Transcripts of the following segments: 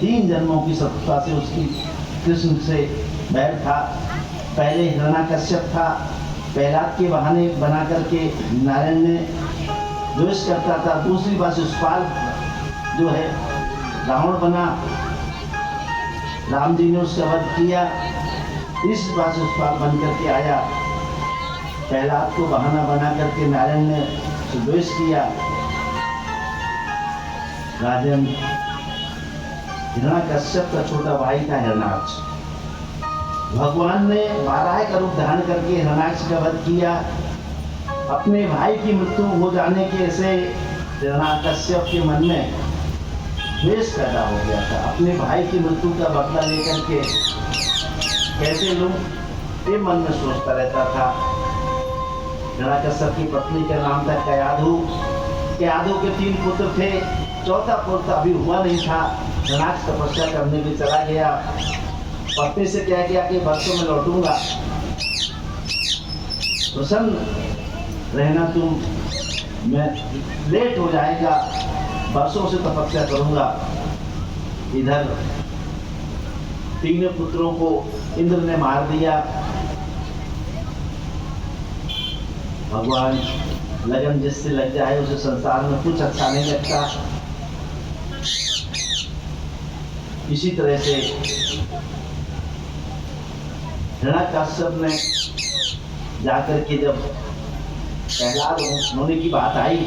3 जन्मों की शत्रुता से उसकी कृष्ण से बैर था। पहले हिरण्याकश्यप था, प्रहलाद के बहाने बना करके नारायण ने द्वेष करता था। दूसरी बात शिशुपाल जो है रावण बना, राम जी ने उसका वध किया। इस बात शिशुपाल बन करके आया, प्रहलाद को बहाना बना करके नारायण ने द्वेष किया। राजन हिरण्याकश्यप का छोटा भाई था हिरण्याक्ष। भगवान ने 12 का रूप धारण करके हिरण्याक्ष का वध किया। अपने भाई की मृत्यु हो जाने के से हिरण्याकश्यप के मन में द्वेष पैदा हो गया था। अपने भाई की मृत्यु का बदला लेकर के कैसे लूं, ये मन में सोचता रहता था। हिरण्याकश्यप की पत्नी का नाम था कयाधु। कयाधु के 3 पुत्र थे, चौथा पुत्र अभी हुआ नहीं था। हिरण्याक्ष तपस्या करने भी चला गया। पत्नी से कह गया कि वर्षों में लौटूंगा, प्रसन्न रहना तुम, मैं लेट हो जाएगा, वर्षों से तपस्या करूंगा। इधर 3 पुत्रों को इंद्र ने मार दिया। भगवान लगन जिससे लग जाए उसे संसार में कुछ अच्छा नहीं लगता। इसी तरह से हिरण्याकश्यप ने जाकर के जब प्रहलाद होने की बात आई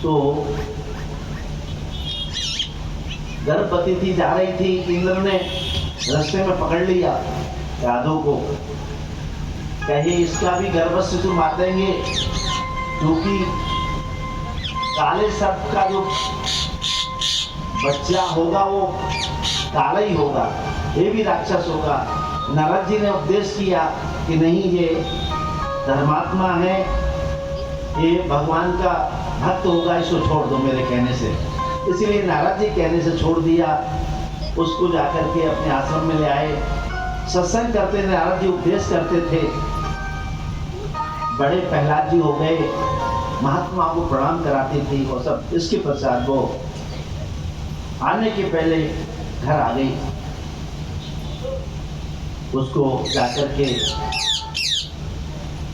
तो गर्भवती थी, जा रही थी, इंद्र ने रास्ते में पकड़ लिया यादव को, कहे इसका भी गर्भ शिशु मार देंगे, क्योंकि काले सर्प का जो बच्चा होगा वो काला ही होगा, ये भी राक्षस होगा। नारद जी ने उपदेश किया कि नहीं, ये धर्मात्मा है, ये भगवान का भक्त होगा, इसको छोड़ दो मेरे कहने से। इसलिए नारद जी कहने से छोड़ दिया। उसको जाकर के अपने आश्रम में ले आए, सत्संग करते थे, नारद जी उपदेश करते थे। बड़े प्रहलाद जी हो गए, महात्मा को प्रणाम कराते थे और सब। इसके पश्चात वो आने के पहले घर आ गई। उसको जाकर के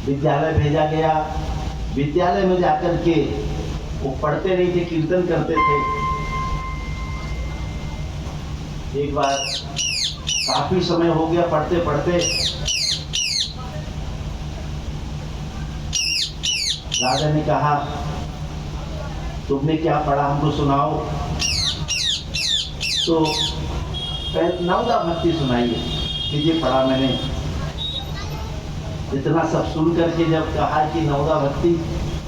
विद्यालय भेजा गया। विद्यालय में जाकर के वो पढ़ते नहीं थे, कीर्तन करते थे। एक बार काफी समय हो गया पढ़ते पढ़ते, राजा ने कहा तुमने क्या पढ़ा हमको सुनाओ। तो नवदा भक्ति सुनाइए कि ये पढ़ा मैंने। इतना सब सुन करके जब कहा कि नवदा भक्ति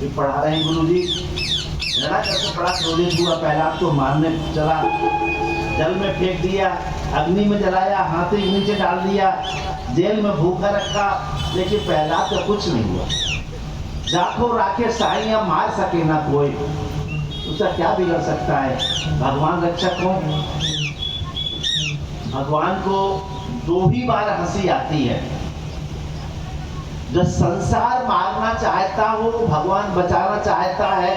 ये पढ़ा रहे हैं गुरुजी, लड़ा करके पढ़ा, क्रोधित हुआ। प्रहलाद को मारने चला, जल में फेंक दिया, अग्नि में जलाया, हाथी के नीचे डाल दिया, जेल में भूखा रखा, लेकिन प्रहलाद का कुछ नहीं हुआ। जाखो राखे साइयां मार सके ना कोई, उसका क्या बिगड़ सकता है। भगवान रक्षक हो। भगवान को 2 ही बार हंसी आती है। जब संसार मारना चाहता हो, भगवान बचाना चाहता है,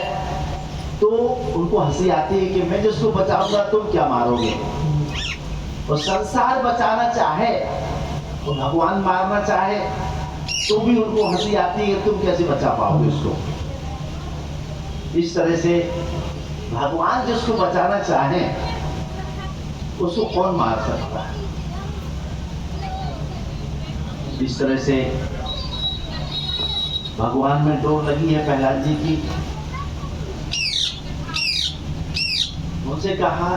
तो उनको हंसी आती है कि मैं जिसको बचाऊंगा तुम क्या मारोगे। और संसार बचाना चाहे तो भगवान मारना चाहे तो भी उनको हंसी आती है, तुम कैसे बचा पाओगे उसको। इस तरह से भगवान जिसको बचाना चाहे उसको कौन मार सकता है। इस तरह से भगवान में डोर लगी है प्रहलाद जी की। उनसे कहा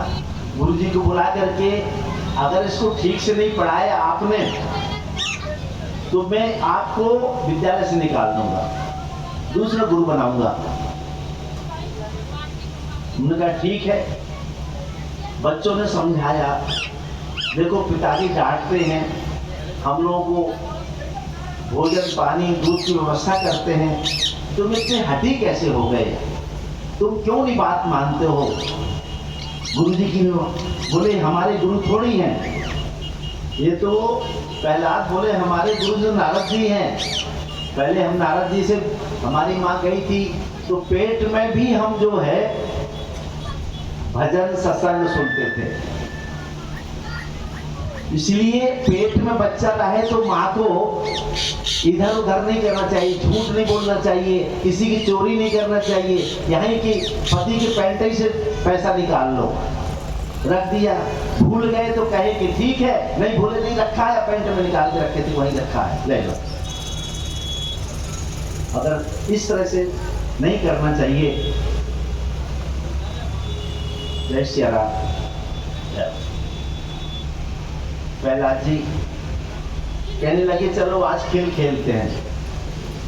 गुरु जी को बुला करके, अगर इसको ठीक से नहीं पढ़ाया आपने तो मैं आपको विद्यालय से निकाल दूंगा, दूसरा गुरु बनाऊंगा। उन्होंने कहा ठीक है। बच्चों ने समझाया, देखो पिताजी डांटते हैं, हम लोगों को भोजन पानी दूध की व्यवस्था करते हैं, तुम इतने हठी कैसे हो गए, तुम क्यों नहीं बात मानते हो। गुरुजी की बोले हमारे गुरु थोड़ी हैं, ये तो प्रहलाद बोले हमारे गुरु जो नारद जी हैं। पहले हम नारद जी से, हमारी माँ गई थी तो पेट में भी हम जो है भजन सत्संग सुनते थे। इसलिए पेट में बच्चा रहे तो माँ को इधर उधर नहीं करना चाहिए, झूठ नहीं बोलना चाहिए, किसी की चोरी नहीं करना चाहिए। यहाँ कि पति के पैंटे से पैसा निकाल लो, रख दिया, भूल गए तो कहे कि ठीक है, नहीं भूले, नहीं रखा है, पैंट में निकाल के रखे थे, वहीं रखा है, ले लो। अगर इस तरह से नहीं करना चाहिए। जय श्री राम। प्रहलाद जी कहने लगे चलो आज खेल खेलते हैं।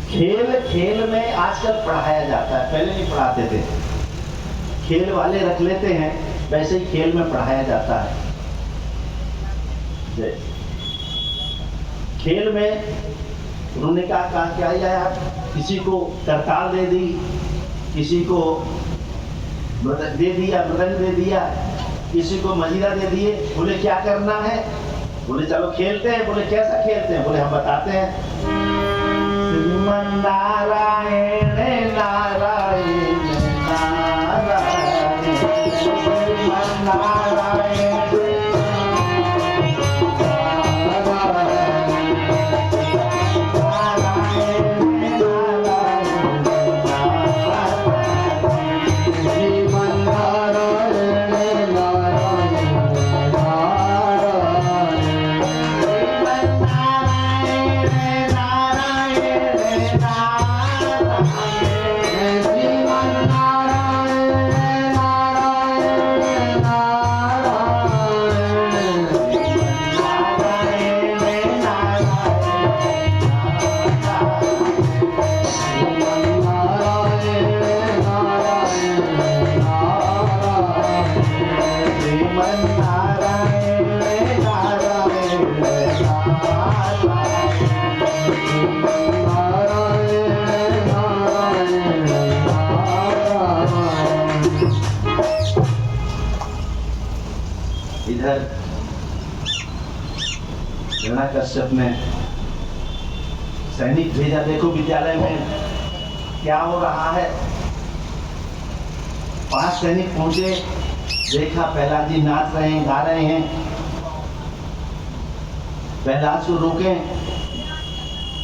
खेल में आजकल पढ़ाया जाता है, पहले नहीं पढ़ाते थे। खेल वाले रख लेते हैं, वैसे ही खेल में पढ़ाया जाता है। खेल में उन्होंने कहा क्या यार, किसी को करताल दे दी, किसी को दे दिया, मृदंग दे दिया, किसी को मजीरा दे दिए। बोले क्या करना है? बोले चलो खेलते हैं। बोले कैसा खेलते हैं? बोले हम बताते हैं। श्रीमन नारायण नारायण नारायण, श्रीमन नारायण कश्यप ने सैनिक भेजा। देखो विद्यालय में क्या हो रहा है। 5 सैनिक पहुंचे, देखा प्रहलाद जी नाच रहे हैं, गा रहे हैं। प्रहलाद को रोके,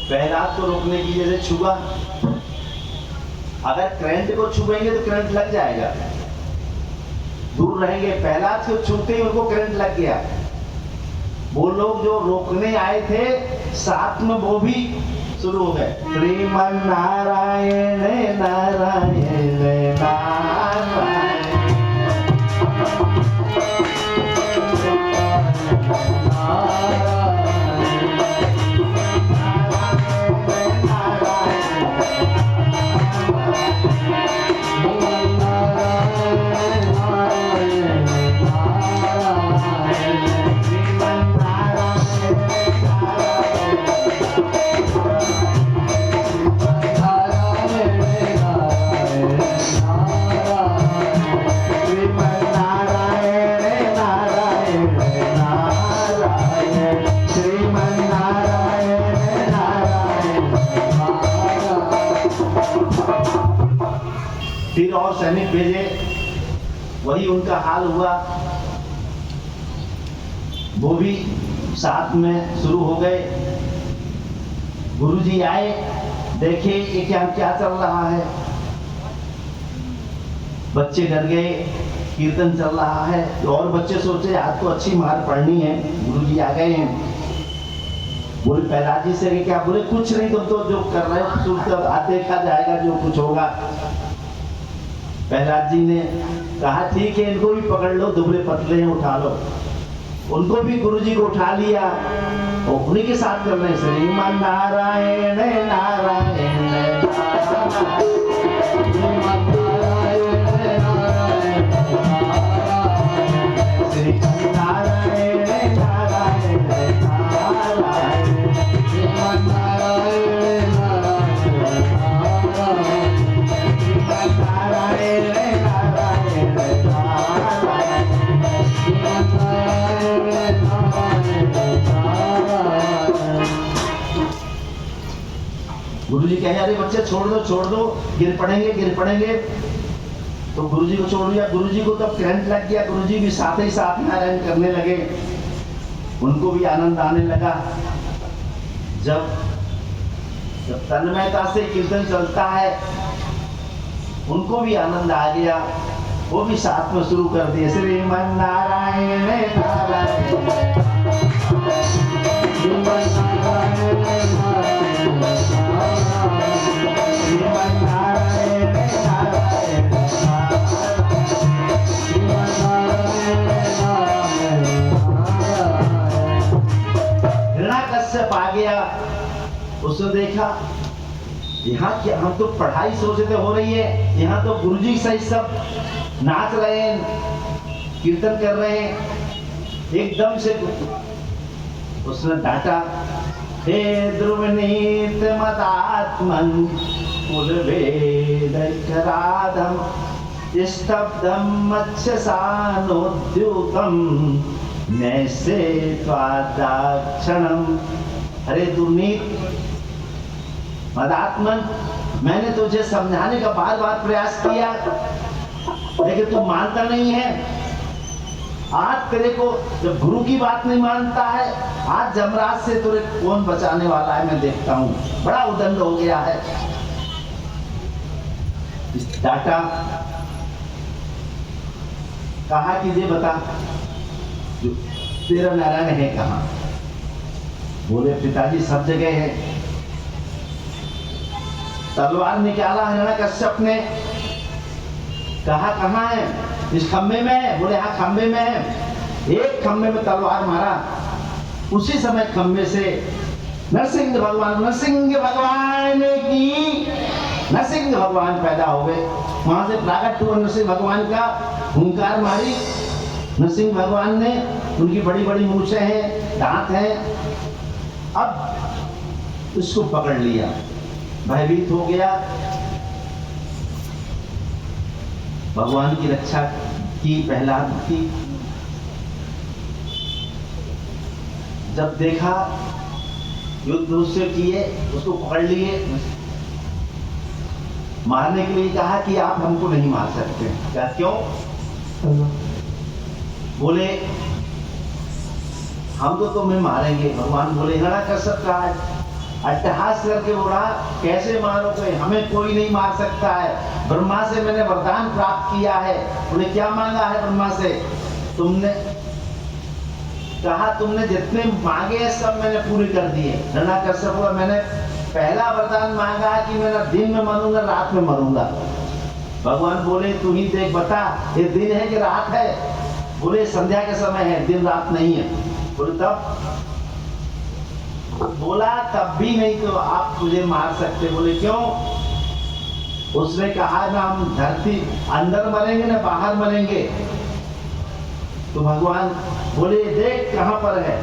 प्रहलाद को रोकने की जैसे छुआ। अगर करंट को छुएंगे तो करंट लग जाएगा, दूर रहेंगे। प्रहलाद को छूते ही उनको करंट लग गया। वो लोग जो रोकने आए थे साथ में वो भी शुरू हो गए। श्रीमन नारायण नारायण नारायण, फिर और सैनिक भेजे, वही उनका हाल हुआ। वो भी साथ में शुरू हो गए। गुरुजी आए, देखे ये क्या चल रहा है। बच्चे डर गए, कीर्तन चल रहा है। और बच्चे सोचे आज तो अच्छी मार पड़नी है। गुरुजी आ गए हैं। बोले प्रहलाद जी से क्या? बोले कुछ नहीं, तुम तो जो कर रहे हो देखा जाएगा जो कुछ होगा। प्रहलाद जी ने कहा ठीक है, इनको भी पकड़ लो, दुबले पतले हैं, उठा लो। उनको भी गुरुजी को उठा लिया और उन्हीं के साथ कर रहे हैं। श्रीमन नारायण नारायण नारायण, गुरुजी कहे अरे बच्चे छोड़ दो, गिर पड़ेंगे। तो गुरुजी को छोड़ दिया। गुरुजी को तब करंट लग गया, गुरुजी भी साथ ही साथ नारायण करने लगे, उनको भी आनंद आने लगा। जब तन्मयता से कीर्तन चलता है, उनको भी आनंद आ गया, वो भी साथ में शुरू कर दिए, श्रीमन नारायण नारायण श्रीमन नारायण श्रीमन नारायण नारायण हिरण्याकश्यप आ गया, उसने देखा यहाँ क्या, हम तो पढ़ाई सोचते हो रही है, यहाँ तो गुरुजी सही सब नाच रहे हैं, कीर्तन कर रहे हैं। एकदम से उसने डांटा, हे ध्रुवनीत मदात्मन कुलवेद कराधम स्तब्धम मत्स्यसानोद्युतम नैसे त्वादाक्षणम। अरे दुर्नीत मदात्मन, मैंने तुझे समझाने का बार बार प्रयास किया, लेकिन तू मानता नहीं है। आज तेरे को जब गुरु की बात नहीं मानता है, आज जमराज से तुझे कौन बचाने वाला है मैं देखता हूं। बड़ा उदंड हो गया है। डाटा कहा कि ये बता तेरा नारायण है कहां? बोले पिताजी सब जगह है। तलवार निकाला हिरण्याकश्यप ने, कहा कहां है? इस खंबे में है। बोले हाँ खंबे में है। एक खंबे में तलवार मारा, उसी समय खंबे से नरसिंह भगवान की नरसिंह भगवान पैदा हो गए। वहां से प्रकट हुआ नरसिंह भगवान का, हुंकार मारी नरसिंह भगवान ने। उनकी बड़ी बड़ी मूछें हैं, दांत हैं। अब उसको पकड़ लिया, भयभीत हो गया, भगवान की रक्षा की, प्रहलाद की। जब देखा युद्ध उससे किए, उसको पकड़ लिए, मारने के लिए कहा कि आप हमको नहीं मार सकते। क्या क्यों? बोले हम तो तुम्हें मारेंगे। भगवान बोले हिरण्याकश्यप का अट्टहास करके बोला, कैसे मारोगे? हमें कोई नहीं मार सकता है, ब्रह्मा से मैंने वरदान प्राप्त किया है। बोले क्या मांगा है ब्रह्मा से? तुमने कहा तुमने जितने मांगे हैं सब मैंने पूरे कर दिए। हिरण्याकश्यप बोला मैंने पहला वरदान मांगा है कि मैं ना दिन में मरूंगा रात में मरूंगा। भगवान बोले तू ही देख बता, ये दिन है कि रात है? बोले संध्या के समय है, दिन रात नहीं है। बोले तब? बोला तब भी नहीं तो आप मुझे मार सकते। बोले क्यों? उसने कहा ना हम धरती अंदर मरेंगे ना बाहर मरेंगे। तो भगवान बोले देख कहां पर है?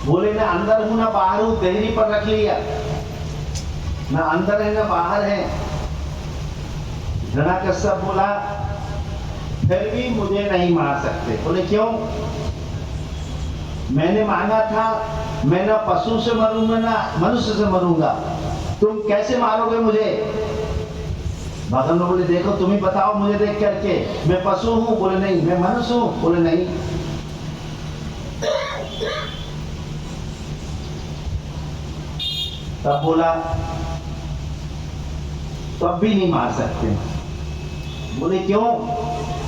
बोले ना अंदर हूं ना बाहर हूं, देहरी पर रख लिया, ना अंदर है ना बाहर है। हिरण्याकश्यप बोला फिर भी मुझे नहीं मार सकते। बोले क्यों? मैंने मांगा था मैं ना पशु से मरूंगा ना मनुष्य से मरूंगा, तुम कैसे मारोगे मुझे? भगवान बोले देखो तुम ही बताओ मुझे देख करके, मैं पशु हूं? बोले नहीं। मैं मनुष्य हूं? बोले नहीं। तब बोला तब भी नहीं मार सकते। बोले क्यों?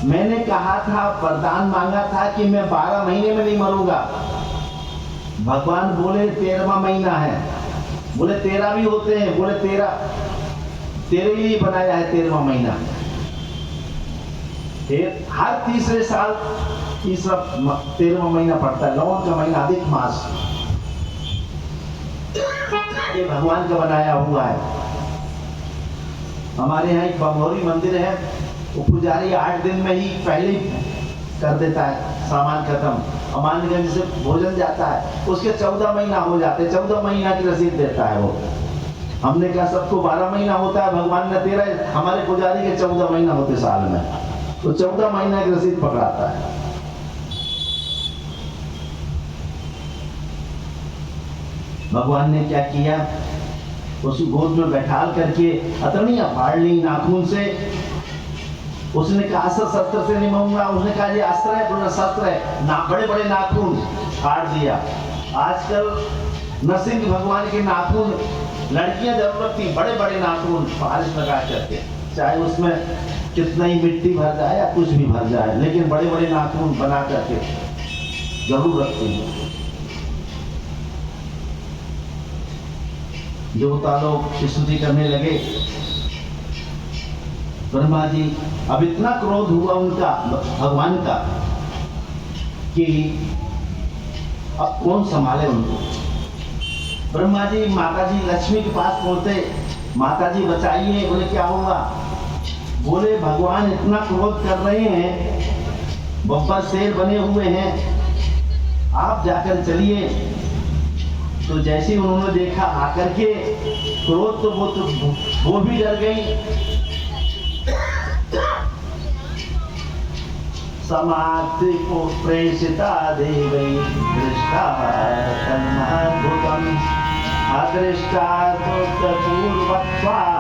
मैंने कहा था, वरदान मांगा था कि मैं 12 महीने में नहीं मरूंगा। भगवान बोले 13वां महीना है। बोले 13 भी होते हैं। बोले 13 तेरे लिए बनाया है 13वां महीना। हर तीसरे साल 13वां महीना पड़ता है, लौन का महीना, अधिक मास, ये भगवान का बनाया हुआ है। हमारे यहाँ एक बमोरी मंदिर है, वो पुजारी 8 दिन में ही पहले कर देता है सामान खत्म। अमानगंज से भोजन जाता है, उसके 14 महीना हो जाते, 14 महीना की रसीद देता है वो। हमने कहा सबको 12 महीना होता है, भगवान ने 13, हमारे पुजारी के 14 महीना होते साल में, तो 14 महीना की रसीद पकड़ाता है। भगवान ने क्या किया, उसकी गोद में बैठाल करके अतड़ियां फाड़ ली नाखून से, उसने कहा अस्त्र शस्त्र से नहीं मारूंगा, उसने कहा ये अस्त्र है, बोला शस्त्र है ना, बड़े बड़े नाखून काट दिया। आजकल नरसिंह भगवान के नाखून लड़कियां जरूरत थी, बड़े बड़े नाखून पालिश लगा करके, चाहे उसमें कितना ही मिट्टी भर जाए या कुछ भी भर जाए, लेकिन बड़े बड़े नाखून बना करके जरूर रखती है। देवता लोग स्तुति करने लगे। ब्रह्मा जी, अब इतना क्रोध हुआ उनका भगवान का कि अब कौन संभाले उनको। ब्रह्मा जी माता जी लक्ष्मी के पास पहुंचे, माता जी बचाइए। बोले क्या हुआ? बोले भगवान इतना क्रोध कर रहे हैं, बब्बर शेर बने हुए हैं, आप जाकर चलिए। तो जैसे उन्होंने देखा आकर के क्रोध, तो वो भी डर गई। समाप्ति को प्रेषिता देवै दृष्टा तन्मद्भुतम् अदृष्टा पूर्वत्वात्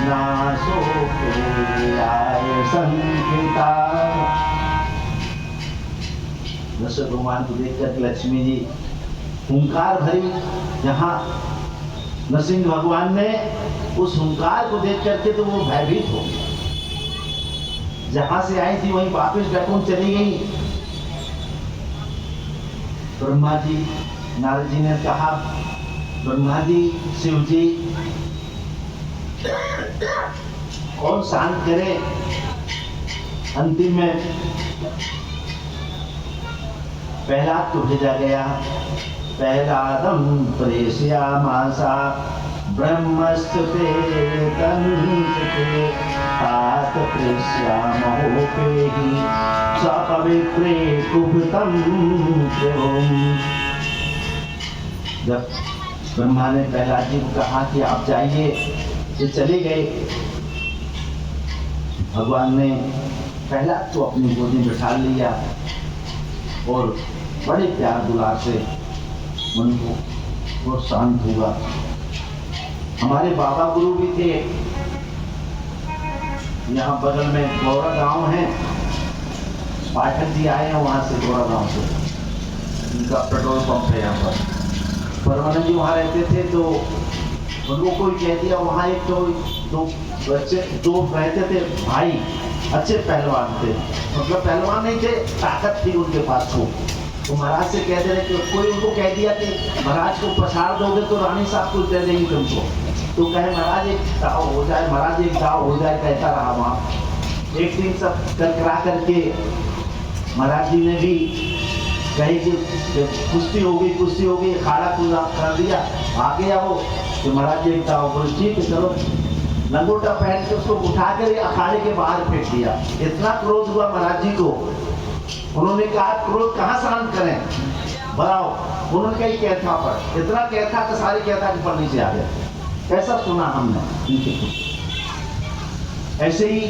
नाशोऽपि संकिता। दशरथ भगवान को देख कर लक्ष्मी जी हुंकार भरी। जहाँ नरसिंह भगवान ने उस हुंकार को देख करके तो वो भयभीत हो गई, जहां से आई थी वहीं वापस बैकुंठ चली गई। ब्रह्मा जी, नारद जी ने कहा, ब्रह्मा जी, शिव जी, कौन शांत करे? अंतिम में प्रहलाद को भेजा गया। प्रहलादं प्रेषयामासा ब्रह्मस्तुते तन्निके तात प्रेष्यामहोपेहि सपवित्रे कुपितं प्रभुम्। जब ब्रह्मा ने प्रहलाद जी को कहा कि आप जाइए, ये चले गए। भगवान ने प्रहलाद को अपनी गोदी में बिठा लिया और बड़े प्यार दुलार से उनको वो शांत हुआ। हमारे बाबा गुरु भी थे, यहाँ बगल में गौरा गांव है, पाठक जी आए हैं वहाँ से, गौरा गांव से, उनका पेट्रोल पंप है यहाँ पर। परमानंद जी वहाँ रहते थे, तो उनको कोई कह दिया, वहाँ एक तो दो बच्चे दो रहते थे भाई, अच्छे पहलवान थे, मतलब पहलवान नहीं थे, ताकत थी उनके पास। तो महाराज से कह दे रहे कि कोई उनको कह दिया कि महाराज को पछाड़ दोगे तो रानी साहब कुछ दे देंगी तुमको। तो कहे महाराज एक दाव हो जाए, महाराज एक दाव हो जाए, कहता रहा वहाँ। एक दिन सब करकरा करके महाराज जी ने भी कहे कि कुश्ती हो गई, अखाड़ा पूरा कर दिया, आ गया वो। तो महाराज जी एक दाव बोले ठीक है चलो, लंगोटा पहन के उसको उठा कर अखाड़े के बाहर फेंक दिया। इतना क्रोध हुआ महाराज जी को, उन्होंने कहा क्रोध कहाँ शांत करें, बताओ। उन्होंने कही कैथा पर, इतना कैथा कि सारे कैथा के पर नीचे आ गया। कैसा सुना हमने। ऐसे ही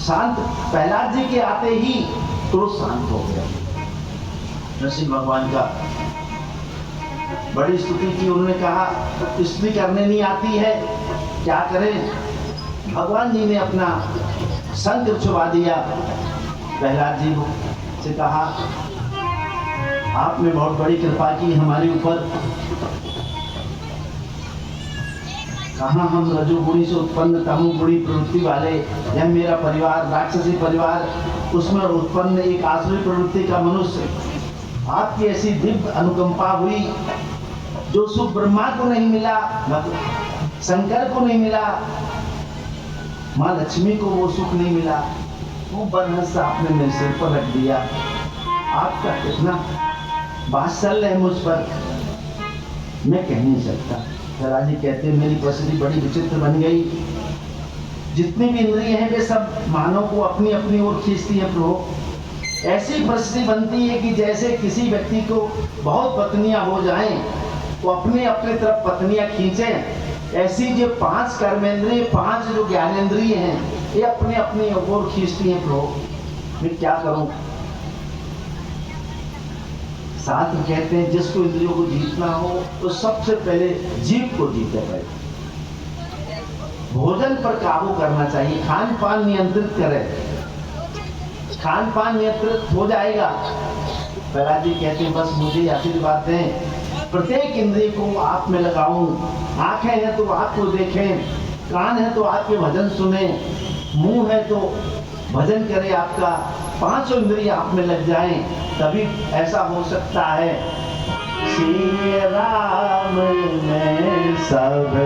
शांत प्रहलाद जी के आते ही क्रोध शांत हो गया। नरसिंह भगवान का बड़ी स्तुति की। उन्होंने कहा स्तुति करने नहीं आती है, क्या करें। भगवान जी ने अपना शंख छुपा दिया। प्रहलाद जी से कहा आपने बहुत बड़ी कृपा की हमारे ऊपर। कहाँ हम रजोगुणी से उत्पन्न तमोगुणी प्रवृत्ति वाले, यह मेरा परिवार राक्षसी परिवार, उसमें उत्पन्न एक आसुरी प्रवृत्ति का मनुष्य। आपकी ऐसी दिव्य अनुकंपा हुई जो सुख ब्रह्मा को नहीं मिला, शंकर को नहीं मिला, माँ लक्ष्मी को वो सुख नहीं मिला, वो बरहस आपने मेरे सिर पर रख दिया। आपका कितना वात्सल्य है मुझ पर, मैं कह नहीं सकता। प्रहलाद जी कहते मेरी परिस्थिति बड़ी विचित्र बन गई। जितनी भी इंद्रियां हैं वे सब मानव को अपनी अपनी ओर खींचती हैं प्रभु। ऐसी परिस्थिति बनती है कि जैसे किसी व्यक्ति को बहुत पत्नियां हो जाएं, वो अपने अपने तरफ पत्नियां खींचें। ऐसी जो 5 कर्मेंद्रिय, 5 जो ज्ञानेंद्रिय हैं, ये अपने अपनी ओर खींचती हैं प्रभु। मैं क्या करूं। साथ कहते हैं जिसको इंद्रियों को जीतना हो तो सबसे पहले जीव को जीते पहले। भोजन पर काबू करना चाहिए, खान पान नियंत्रित करें। खान पान नियंत्रित हो जाएगा। प्रहलाद जी कहते हैं बस मुझे आशीर्वाद दें, प्रत्येक इंद्रिय को आप में लगाऊं, आंखें हैं तो आपको देखें, कान है तो आपके भजन सुने, मुंह है तो भजन करे आपका, पांचों इंद्रिय आप में लग जाएं, तभी ऐसा हो सकता है। श्री राम में सब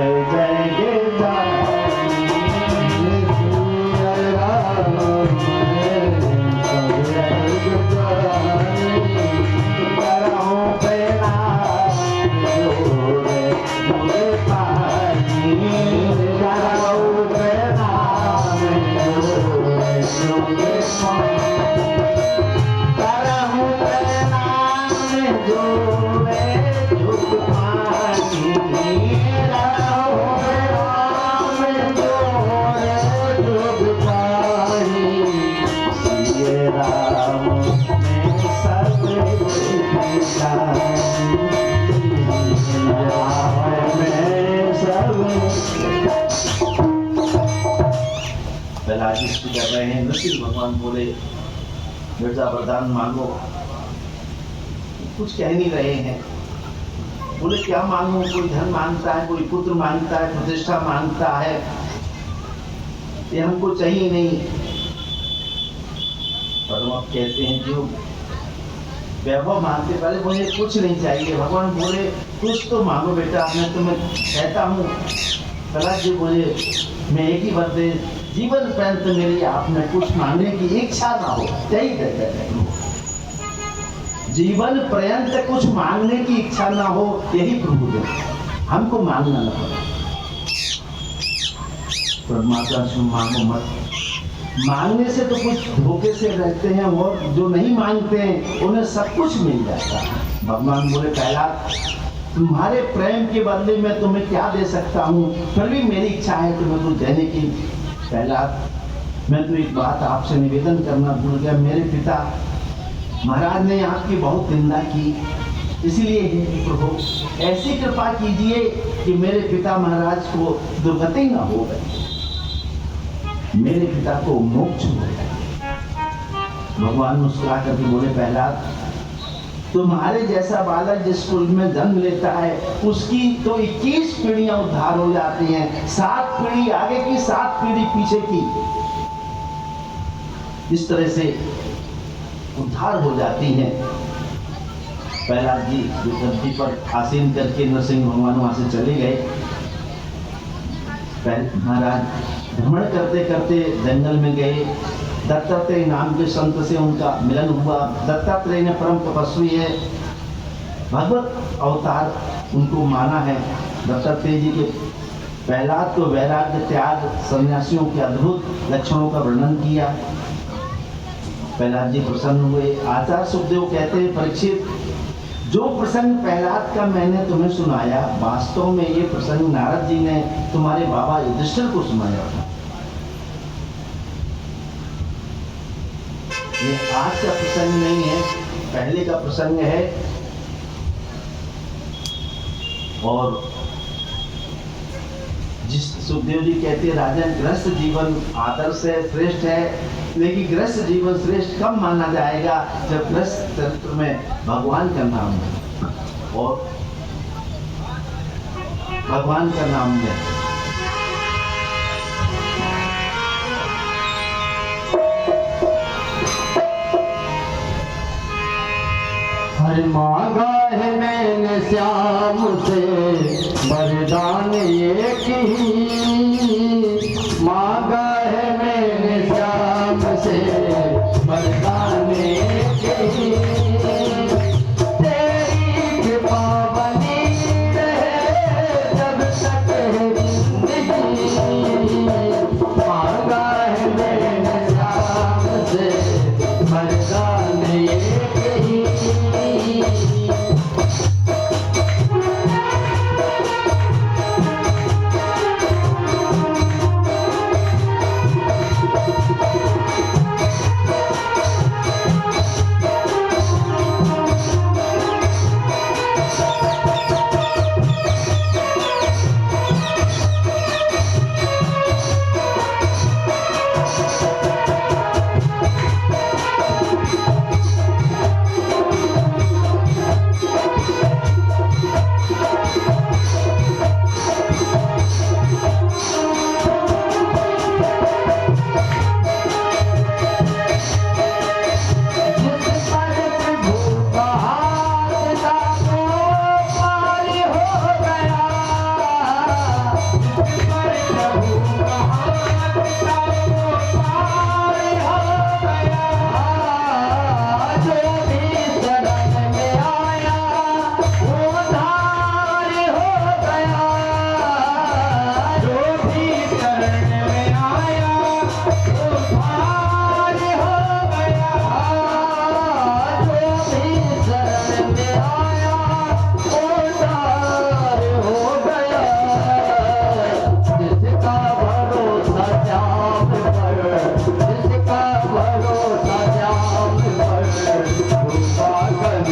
जगह कर रहे हैं। नृसिंह भगवान बोले मिर्जा वरदान मांगो, कुछ कह नहीं रहे हैं। बोले क्या मांगो, कोई धन मांगता है, कोई पुत्र मांगता है, प्रतिष्ठा मांगता है, ये हमको चाहिए नहीं। परमात्मा कहते हैं जो वैभव मांगते, पहले मुझे कुछ नहीं चाहिए। भगवान बोले कुछ तो मांगो बेटा, मैं तुम्हें कहता हूँ। प्रहलाद जी बोले मैं एक ही बात दे, जीवन पर्यंत मेरी आप में कुछ मांगने की इच्छा ना हो, जीवन पर्यंत कुछ मांगने की इच्छा ना हो, यही प्रभु दे, हमको मांगना ना पड़े। परमात्मा से मांगो मत, मांगने से तो कुछ धोखे से रहते हैं, और जो नहीं मांगते हैं उन्हें सब कुछ मिल जाता है। भगवान बोले प्रहलाद तुम्हारे प्रेम के बदले में तुम्हें क्या दे सकता हूँ, फिर भी मेरी इच्छा है तुम्हें कुछ देने की। प्रहलाद मैं तो एक बात आपसे निवेदन करना भूल गया, मेरे पिता महाराज ने आपकी बहुत निंदा की, इसलिए हे प्रभु ऐसी कृपा कीजिए कि मेरे पिता महाराज को दुर्गति न हो गई, मेरे पिता को मोक्ष हो गया। भगवान मुस्कुरा करके बोले प्रहलाद तुम्हारे जैसा बालक जिस कुल में जन्म लेता है उसकी तो 21 पीढ़ियां उद्धार हो जाती हैं, 7 पीढ़ी आगे की 7 पीढ़ी पीछे की, इस तरह से उद्धार हो जाती हैं। प्रहलाद जी धरती पर आसीन करके नरसिंह भगवान वहां से चले गए। महाराज भ्रमण करते करते जंगल में गए, दत्तात्रेय नाम के संत से उनका मिलन हुआ। दत्तात्रेय ने परम तपस्वी है, भगवत अवतार उनको माना है। दत्तात्रेय जी के प्रहलाद को वैराग्य त्याग सन्यासियों के अद्भुत लक्षणों का वर्णन किया। प्रहलाद जी प्रसन्न हुए। आचार्य सुखदेव कहते हैं परीक्षित जो प्रसंग प्रहलाद का मैंने तुम्हें सुनाया, वास्तव में ये प्रसंग नारद जी ने तुम्हारे बाबा युधिष्ठिर को सुनाया था। ये आज का प्रसंग नहीं है, पहले का प्रसंग है। और जिस सुखदेव जी कहते हैं राजन गृहस्थ जीवन आदर्श है, श्रेष्ठ है, लेकिन गृहस्थ जीवन श्रेष्ठ कब माना जाएगा जब गृहस्थ चरित्र में भगवान का नाम है और भगवान का नाम है। हर मांगा है मैंने श्याम से वरदान एक ही, मांगा है मैंने श्याम से वरदान एक ही, तेरी कृपा बनी रहे जब तक है जिंदगी, मांगा है मैंने श्याम से वरदान एक ही।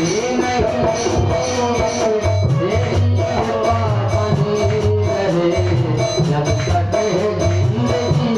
भी नहीं तेरी कृपा बनी रहे जब तक है जिंदगी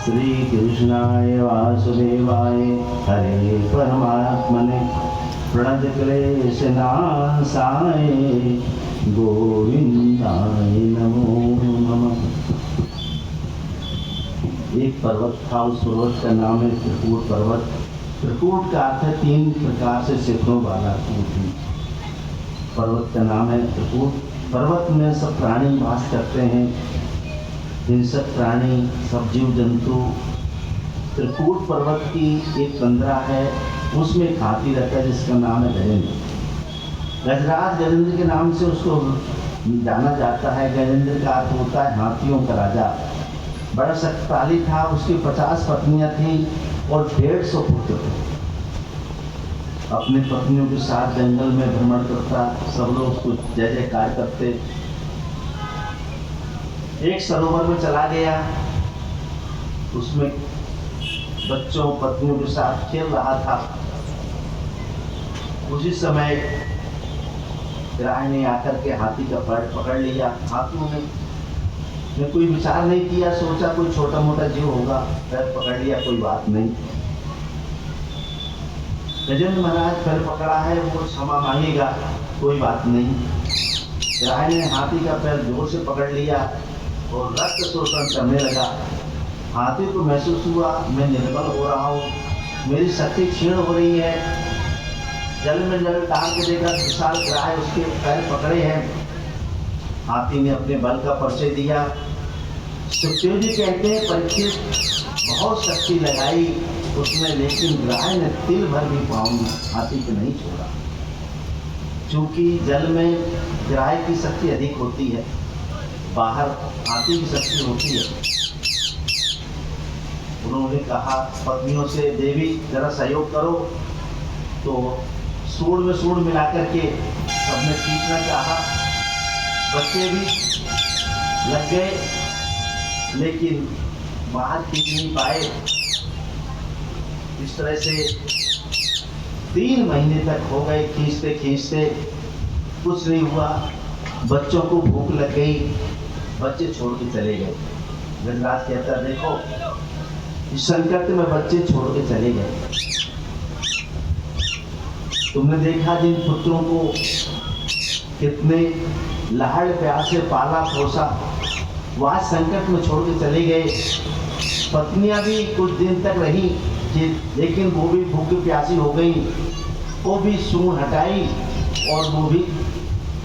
श्री कृष्णाय वासुदेवाय हरे परमात्मने प्रणत क्लेशनाशाय गोविंदाय नमो नमः। एक पर्वत था, उस पर्वत का नाम है त्रिकूट पर्वत। त्रिकूट का अर्थ है 3 प्रकार से शिखरों वाला कूट। पर्वत का नाम है त्रिकूट। पर्वत में सब प्राणी वास करते हैं, हिंसक प्राणी, सब जीव जंतु। त्रिकूट पर्वत की एक तंद्रा है, उसमें एक हाथी रहता है जिसका नाम है गजेंद्र। गजराज गजेंद्र के नाम से उसको जाना जाता है। गजेंद्र का अर्थ होता है हाथियों का राजा। बड़ा शक्तिशाली था, उसकी 50 पत्नियां थीं और 150 पुत्र थे। अपनी पत्नियों के साथ जंगल में भ्रमण करता, सब लोग उसको जय जयकार करते। एक सरोवर में चला गया, उसमें बच्चों पत्नियों के साथ खेल रहा था। उसी समय ग्राह ने आकर के हाथी का पैर पकड़ लिया। हाथियों ने कोई विचार नहीं किया, सोचा कोई छोटा मोटा जीव होगा, पैर पकड़ लिया, कोई बात नहीं। गजेंद्र महाराज पैर पकड़ा है, वो क्षमा मांगेगा, कोई बात नहीं। ग्राह ने हाथी का पैर जोर से पकड़ लिया और रक्त शोषण करने लगा। हाथी को महसूस हुआ मैं निर्बल हो रहा हूँ, मेरी शक्ति क्षीण हो रही है। जल में जल डाल के देखा, विशाल ग्राह उसके पैर पकड़े हैं। हाथी ने अपने बल का परिचय दिया। सुखदेव जी कहते हैं परीक्षित बहुत शक्ति लगाई उसने, लेकिन ग्राह ने तिल भर भी पाँव हाथी को नहीं छोड़ा। चूंकि जल में ग्राह की शक्ति अधिक होती है, बाहर हाथी की शक्ति होती है। उन्होंने कहा पत्नियों से, देवी जरा सहयोग करो। तो सूंड में सूंड मिलाकर के सबने खींचना चाहा, बच्चे भी लग गए लेकिन बाहर खींच नहीं पाए। इस तरह से 3 महीने तक हो गए, खींचते खींचते कुछ नहीं हुआ। बच्चों को भूख लग गई, बच्चे छोड़ के चले गए। गजराज कहता देखो इस संकट में बच्चे छोड़ के चले गए। तुमने देखा जिन पुत्रों को कितने लाड़ प्यार से पाला पोसा, वो आज संकट में छोड़ के चले गए। पत्नियां भी कुछ दिन तक रही लेकिन वो भी भूखी प्यासी हो गई, वो भी सूंड हटाई और वो भी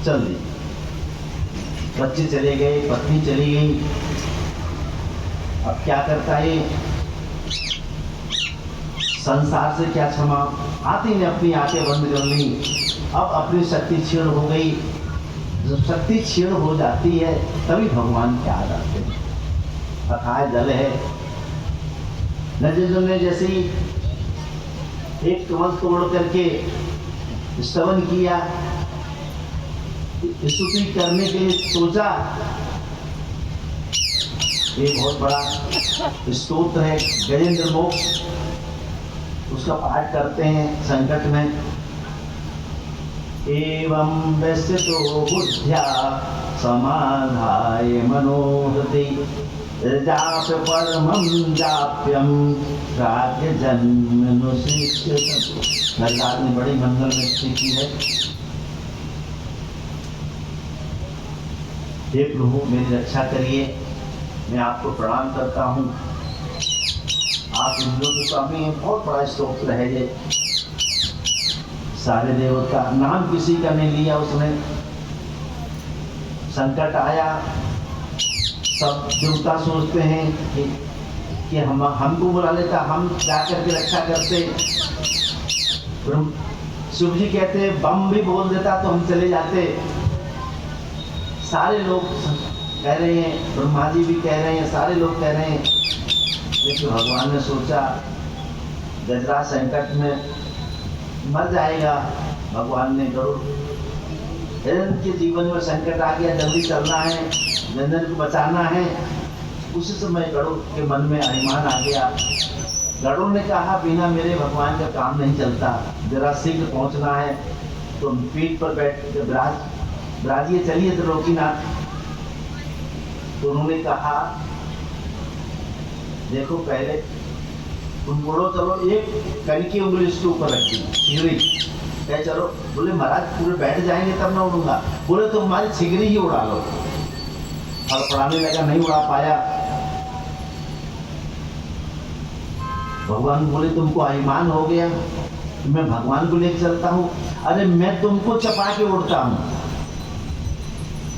चल दी। बच्चे चले गए, पत्नी चली गई। अब क्या करता है, संसार से क्या क्षमा। हाथी ने अपनी आंखें बंद कर ली। अब अपनी शक्ति क्षीण हो गई। जब शक्ति क्षीण हो जाती है तभी भगवान क्या आ जाते हैं। अथाह जल है। नरेंद्र ने जैसे ही एक कमल तोड़ करके स्तवन किया, स्तुति करने के लिए सोचा, ये बहुत बड़ा स्तोत्र है गजेंद्र मोक्ष, उसका पाठ करते हैं संकट में। एवं व्यस्यतो बुद्ध्या समाधाय मनोहृति जाप्य परमं जाप्यम राज्य जन्मनुशिष्यतम्। गजराज ने बड़ी मंगल में की है। हे प्रभु मेरी रक्षा करिए, मैं आपको प्रणाम करता हूँ। आप इंद्रों के स्वामी हैं। बहुत बड़ा स्तोत्र है ये। सारे देवता नाम किसी का नहीं लिया उसने। संकट आया, सब देवता सोचते हैं कि हमको बुला लेता, हम जाकर के रक्षा करते। शिव जी कहते बम भी बोल देता तो हम चले जाते। सारे लोग कह रहे हैं, ब्रह्मा जी भी कह रहे हैं, सारे लोग कह रहे हैं। लेकिन भगवान ने सोचा गजराज संकट में मर जाएगा। भगवान ने गरुड़ हिरण के जीवन में संकट आ गया, जल्दी चलना है, नंदन को बचाना है। उसी समय गरुड़ के मन में अभिमान आ गया। गरुड़ ने कहा बिना मेरे भगवान का काम नहीं चलता, जरा शीघ्र पहुंचना है। तो पीठ पर बैठ के विराजिए, चलिए त्रिलोकीनाथ। तो उन्होंने कहा देखो पहले तुम बोलो, चलो एक कण की उंगली इसके ऊपर रखी छिगरी, कहे चलो। बोले महाराज पूरे बैठ जाएंगे तब ना उड़ूंगा। बोले तो हमारी छिगरी ही उड़ा लो। और पढ़ाने लगा, नहीं उड़ा पाया। भगवान बोले तुमको अभिमान हो गया, मैं भगवान को लेकर चलता हूँ। अरे मैं तुमको चपा के उड़ता हूँ,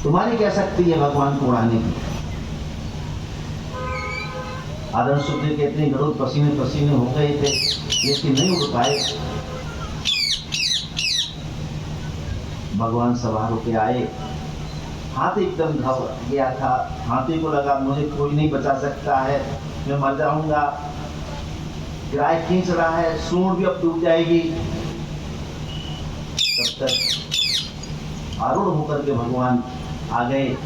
तुम्हारी क्या शक्ति है भगवान को उड़ाने की। आदरण सूत्र कहते हैं गरुड़ पसीने पसीने हो गए थे लेकिन नहीं उड़ पाए। भगवान सवार होके आए। हाथी एकदम घबरा गया था। हाथी को लगा मुझे कोई नहीं बचा सकता है, मैं मर जाऊंगा। गाय खींच रहा है, सूंड भी अब डूब जाएगी। तब तक आरूढ़ होकर के भगवान आ गए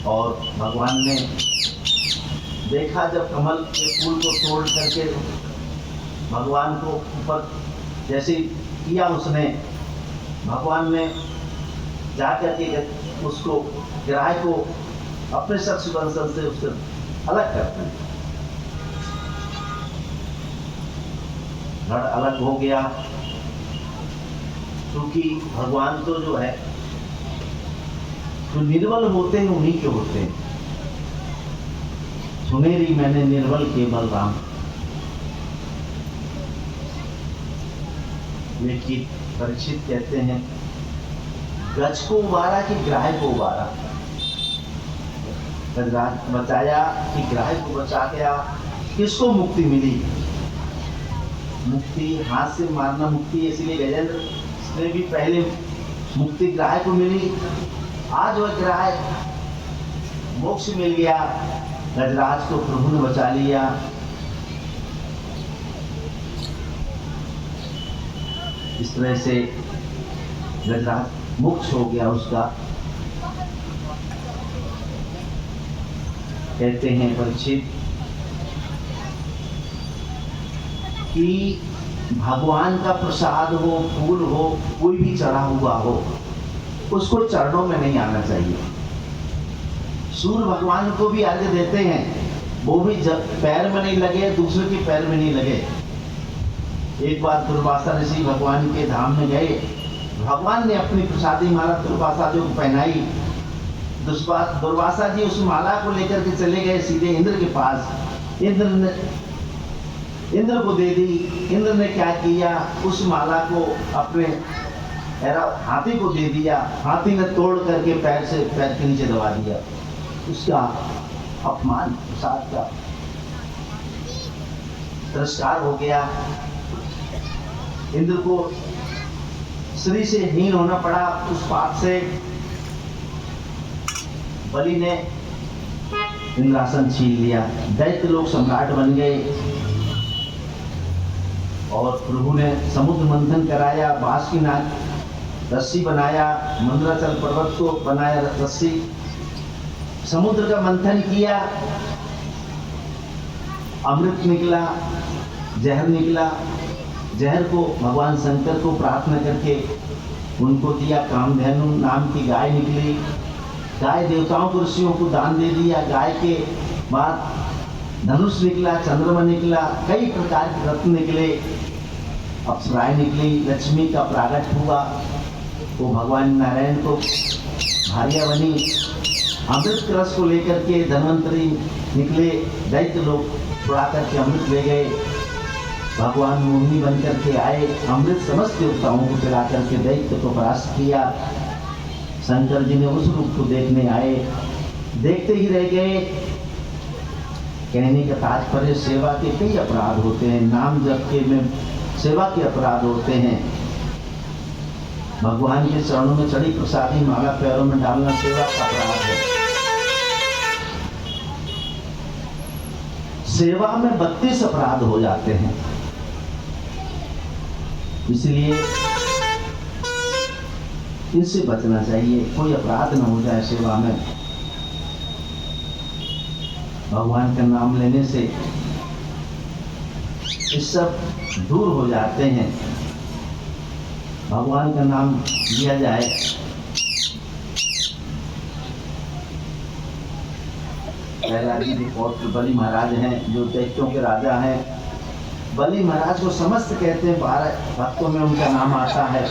और भगवान ने देखा जब कमल के फूल को तोड़ करके भगवान को ऊपर जैसे किया उसने, भगवान ने जाकर के उसको ग्राह को अपने शख्स बंसल से उससे अलग करते हैं। धड़ अलग हो गया क्योंकि भगवान तो जो है जो निर्बल होते हैं उन्हीं के होते हैं। सुनेरी मैंने निर्बल केवल राम। लेकिन परीक्षित कहते हैं गज को उबारा कि ग्राह को उबारा। गजराज बचाया कि ग्राह को बचा गया। किसको मुक्ति मिली? मुक्ति हाथ से मारना मुक्ति, इसलिए गजेंद्र ने भी पहले मुक्ति ग्राह को मिली। आज वह ग्राह मोक्ष मिल गया। गजराज को प्रभु ने बचा लिया। इस तरह से गजराज मुक्त हो गया उसका। कहते हैं परीक्षित कि भगवान का प्रसाद हो, फूल हो, कोई भी चढ़ा हुआ हो, उसको चरणों में नहीं आना चाहिए। सूर्य भगवान को भी आगे देते हैं, वो भी पैर में नहीं लगे, दूसरे के पैर में नहीं लगे। एक बार दुर्वासा ऋषि भगवान के धाम में गए, भगवान ने अपनी प्रसादी माला दुर्वासा जी को पहनाई। दुर्वासा जी उस माला को लेकर के चले गए सीधे इंद्र के पास। इंद्र को दे दी। इंद्र ने क्या किया, उस माला को अपने हाथी को दे दिया। हाथी ने तोड़ करके पैर के नीचे दबा दिया। उसका अपमान, प्रसाद का तिरस्कार हो गया। इंद्र को श्री से हीन होना पड़ा। उस बात से बलि ने इंद्रासन छीन लिया। दैत्य लोग सम्राट बन गए और प्रभु ने समुद्र मंथन कराया, बांस की नाग रस्सी बनाया, मंदराचल पर्वत को बनाया रस्सी, समुद्र का मंथन किया, अमृत निकला, जहर निकला। जहर को भगवान शंकर को प्रार्थना करके उनको दिया। कामधेनु नाम की गाय निकली। गाय देवताओं को, ऋषियों को दान दे दिया। गाय के बाद धनुष निकला, चंद्रमा निकला, कई प्रकार के रत्न निकले, अप्सराएं निकली, लक्ष्मी का प्रागट हुआ। वो भगवान नारायण को भार्या बनी। अमृत रस को लेकर के धन्वंतरी निकले। दैत्य लोग उड़ा करके अमृत ले गए। भगवान मोहिनी बन करके आए, अमृत समस्त देवताओं को पिला करके दैत्य को परास्त किया। शंकर जी ने उस रूप को देखने आए, देखते ही रह गए। कहने का तात्पर्य, सेवा के कई अपराध होते हैं, नाम जप के में सेवा के अपराध होते हैं। भगवान के चरणों में चढ़ी प्रसादी माला पैरों में डालना सेवा का अपराध है। सेवा में 32 अपराध हो जाते हैं। इसलिए इनसे बचना चाहिए, कोई अपराध न हो जाए सेवा में। भगवान का नाम लेने से ये सब दूर हो जाते हैं। भगवान का नाम लिया जाए। प्रहलाद जी पौत्र बलि महाराज हैं, जो दैत्यों के राजा हैं। बलि महाराज को समस्त कहते हैं, 12 भक्तों में उनका नाम आता है।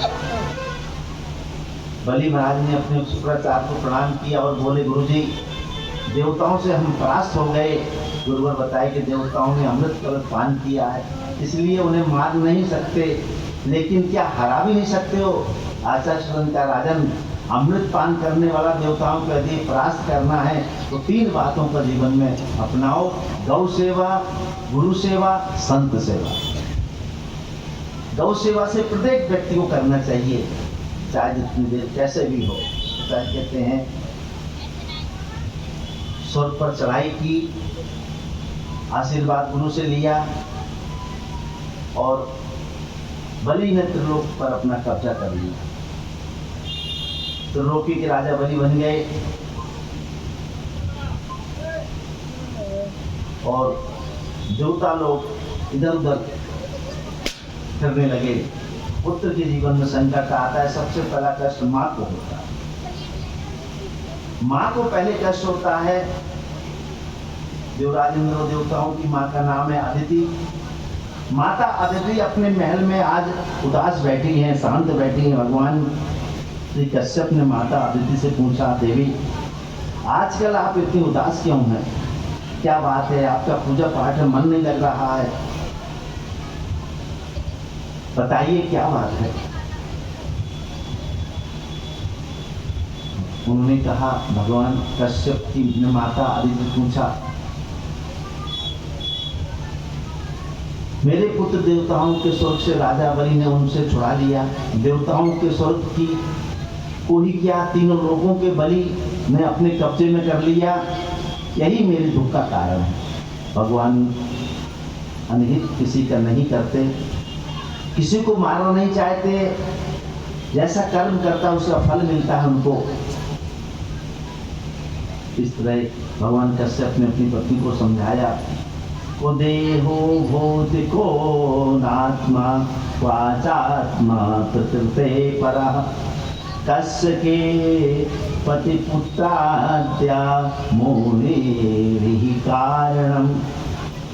बलि महाराज ने अपने शुक्राचार्य को प्रणाम किया और बोले, गुरुजी देवताओं से हम परास्त हो गए। गुरुवर बताए कि देवताओं ने अमृत कलश पान किया है, इसलिए उन्हें मार नहीं सकते, लेकिन क्या हरा भी नहीं सकते हो। आचार्य सदन का राजन, अमृत पान करने वाला देवताओं को यदि परास्त करना है तो 3 बातों का जीवन में अपनाओ: गौ सेवा, गुरु सेवा, संत सेवा। गौ सेवा से प्रत्येक व्यक्ति को करना चाहिए, चाहे जितनी देर कैसे भी हो। चाहे कहते हैं स्वर्ग पर चढ़ाई की, आशीर्वाद गुरु से लिया और बलि ने त्रिलोक पर अपना कब्जा कर लिया। त्रिलोकी के राजा बलि बन गए और देवता लोग इधर उधर फिरने लगे। पुत्र के जीवन में संकट आता है, सबसे पहला कष्ट माँ को होता है। माँ को पहले कष्ट होता है। देवराज इंद्र देवताओं की माँ का नाम है अदिति। माता अदिति अपने महल में आज उदास बैठी हैं, शांत बैठी हैं। भगवान श्री कश्यप ने माता अदिति से पूछा, देवी आजकल आप इतनी उदास क्यों हैं? क्या बात है? आपका पूजा पाठ में मन नहीं लग रहा है, बताइए क्या बात है। उन्होंने कहा, भगवान कश्यप की ने माता अदिति पूछा, मेरे पुत्र देवताओं के स्वर्ग से राजा बलि ने उनसे छुड़ा लिया। देवताओं के स्वर्ग की को ही क्या, तीनों लोगों के बलि ने अपने कब्जे में कर लिया। यही मेरे दुख का कारण है। भगवान अनहित किसी का नहीं करते। किसी को मारना नहीं चाहते, जैसा कर्म करता है उसका फल मिलता है उनको। इस तरह भगवान कश्यप ने अपनी पत्नी को समझाया, को देहो भौतिको नात्मा वाचात्मा प्रकृते परः कस्य के पतिपुत्राद्या मोहेरिहि कारणम।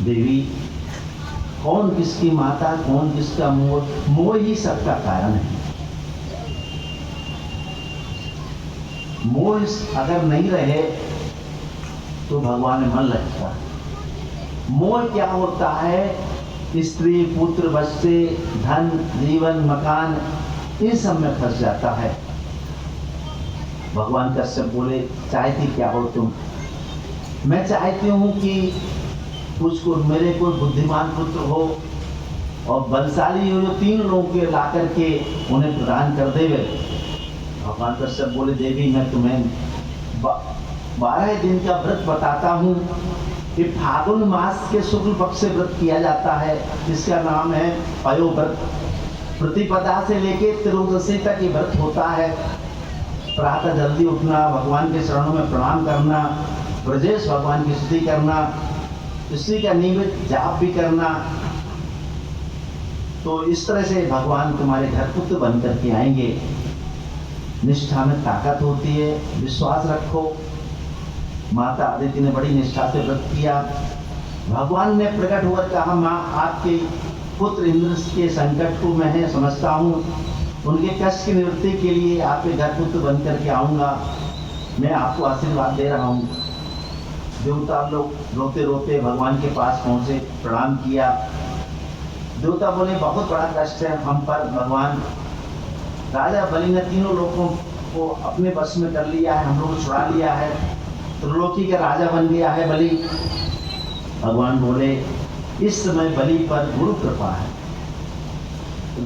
देवी, कौन किसकी माता, कौन किसका मोह, मोह ही सबका कारण है। मोह अगर नहीं रहे तो भगवान में मन लगता है। मोह क्या होता है? स्त्री, पुत्र, बच्चे, धन, जीवन, मकान, इन सब में फंस जाता है। भगवान कश्यप बोले, चाहती क्या हो तुम? मैं चाहती हूँ कि उसको मेरे को बुद्धिमान पुत्र हो और बलशाली हो, जो 3 लोगों के ला करके उन्हें प्रदान कर देवे। भगवान कश्यप बोले, देवी मैं तुम्हें 12 दिन का व्रत बताता हूँ। ये फागुन मास के शुक्ल पक्ष से व्रत किया जाता है, जिसका नाम है पयो व्रत। प्रतिपदा से लेके त्रयोदशी तक ये व्रत होता है। प्रातः जल्दी उठना, भगवान के चरणों में प्रणाम करना, ब्रजेश भगवान की स्तुति करना, इसी का नियमित जाप भी करना। तो इस तरह से भगवान तुम्हारे घर पुत्र बन करके आएंगे। निष्ठा में ताकत होती है, विश्वास रखो। माता अदिति ने बड़ी निष्ठा से व्रत किया। भगवान ने प्रकट होकर कहा, माँ आपके पुत्र इंद्र के संकट को मैं समझता हूँ, उनके कष्ट की निवृत्ति के लिए आपके घर पुत्र बन करके आऊँगा। मैं आपको आशीर्वाद दे रहा हूँ। देवता लोग रोते रोते भगवान के पास पहुँचे, प्रणाम किया। देवता बोले, बहुत बड़ा कष्ट है हम पर भगवान। राजा बलि ने 3 लोगों को अपने बस में कर लिया है, हम लोग को छुड़ा लिया है, त्रिलोकी का राजा बन गया है बलि। भगवान बोले, इस समय बलि पर गुरु कृपा है।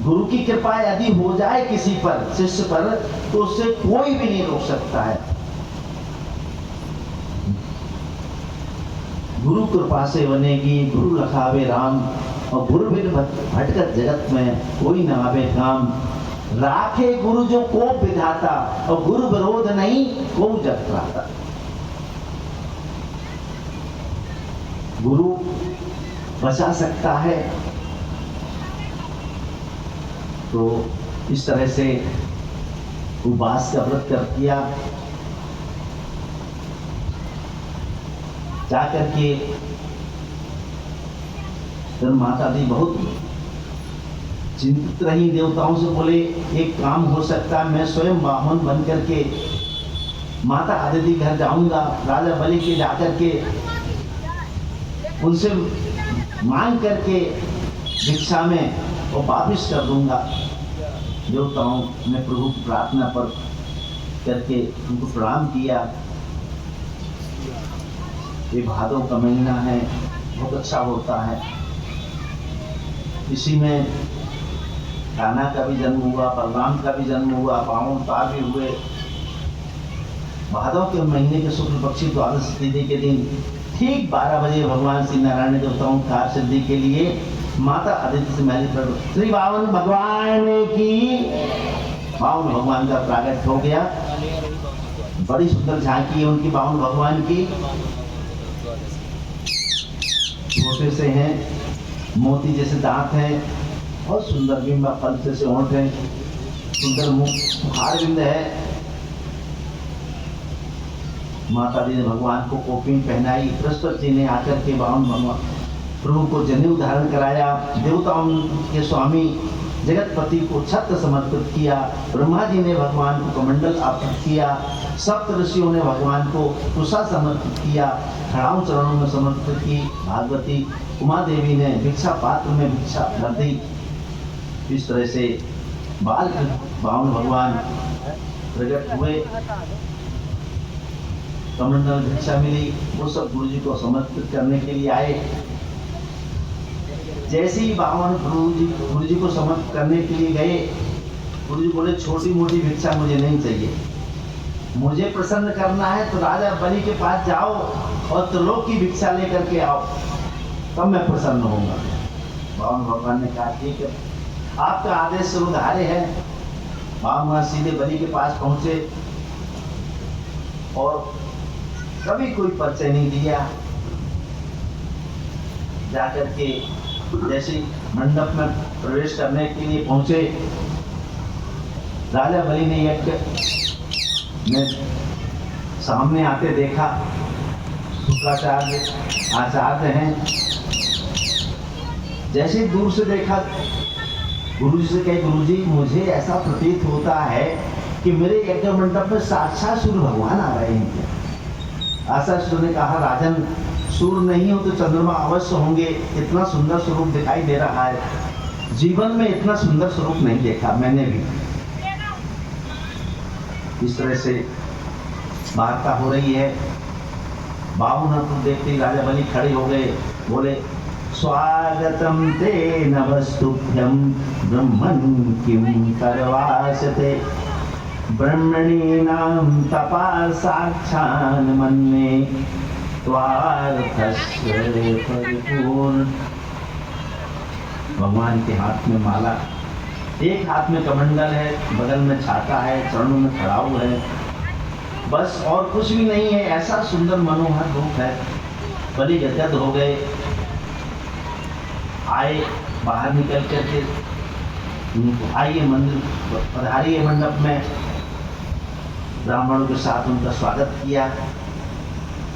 गुरु की कृपा यदि हो जाए किसी पर, शिष्य पर, तो उससे कोई भी नहीं रोक सकता है। गुरु कृपा से बनेगी, गुरु लखावे राम, और गुरु बिन भटकत जगत में कोई न आवे काम। राखे गुरु जो कोप विधाता, और गुरु विरोध नहीं को जग त्राता। गुरु बचा सकता है। तो इस तरह से उपवास का व्रत कर किया। जाकर के फिर माता दी बहुत चिंतित रही, देवताओं से बोले, एक काम हो सकता है, मैं स्वयं वामन बन करके माता अदिति घर जाऊंगा, राजा बलि के जाकर के उनसे मांग करके भिक्षा में वो वापिस कर दूंगा। देवताओं ने प्रभु की प्रार्थना पर करके उनको प्रणाम किया। ये भादव का महीना है, बहुत अच्छा होता है। इसी में कान्हा का भी जन्म हुआ, बलराम का भी जन्म हुआ, बावन पार भी हुए। भादव के महीने के शुक्ल पक्षी द्वादश तिथि के दिन ठीक 12 बजे भगवान श्री नारायण देवताओं कार्य सिद्धि के लिए माता अदिति से महल पर श्री बावन भगवान की, बावन भगवान का प्रागट हो गया। बड़ी सुंदर झांकी है उनकी बावन भगवान की। छोटे से हैं, मोती जैसे दांत हैं, बहुत सुंदर बिंबा फल जैसे होंठ है, सुंदर मुखार बिंद है। माता दी ने भगवान को कोपिन पहनाई। बृहस्पति जी ने आकर के बावन भगवान प्रभु को जनेऊ धारण कराया। देवताओं के स्वामी जगतपति को छत्र समर्पित किया। ब्रह्मा जी ने भगवान को कमंडल अर्पित किया। सप्त ऋषियों ने भगवान को कुशा समर्पित किया, खड़ाऊ चरणों में समर्पित की। भागवती उमा देवी ने भिक्षा पात्र में भिक्षा भर दी। इस तरह से बाल बावन भगवान प्रकट हुए, कमंडल भिक्षा मिली, वो सब गुरु जी को समर्पित करने के लिए आए। जैसे ही बावन गुरु जी को समर्पित करने के लिए गए, गुरु जी बोले, छोटी मोटी भिक्षा मुझे नहीं चाहिए, मुझे प्रसन्न करना है तो राजा बलि के पास जाओ और त्रिलोक की भिक्षा लेकर के आओ, तब मैं प्रसन्न होऊंगा। बावन भगवान ने कहा, ठीक है। आपका आदेश सर्वधार्य है। महामुआ सीधे बलि के पास पहुंचे और कभी कोई परिचय नहीं दिया। जाकर के जैसे मंडप में प्रवेश करने के लिए पहुंचे, राजा बलि ने यज्ञ में सामने आते देखा। शुक्राचार्य आचार्य हैं। जैसे ही दूर से देखा, गुरु जी से कहे, गुरु जी मुझे ऐसा प्रतीत होता है कि मेरे यज्ञ मंडप में साक्षात सूर्य भगवान आ रहे हैं। आचार्य ने कहा, राजन सूर्य नहीं हो तो चंद्रमा अवश्य होंगे, इतना सुंदर स्वरूप दिखाई दे रहा है। जीवन में इतना सुंदर स्वरूप नहीं देखा मैंने भी। इस तरह से वार्ता हो रही है। बाबू ने तो देखते ही राजा बलि खड़े हो गए, बोले, स्वागतम ते नमस्तुभ्यं ब्रह्मन् किं करवासते, ब्रह्मणीनां तपा साक्षान् मन्ये त्वार्थस्य परिपूर्ण। भगवान के हाथ में माला, एक हाथ में कमंडल है, बगल में छाता है, चरणों में खड़ा हुआ है, बस और कुछ भी नहीं है। ऐसा सुंदर मनोहर रूप है। बलि गदगद हो गए। आए, बाहर निकल करके आइए मंदिर पधारिए मंडप में। ब्राह्मणों के साथ उनका स्वागत किया।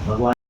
भगवान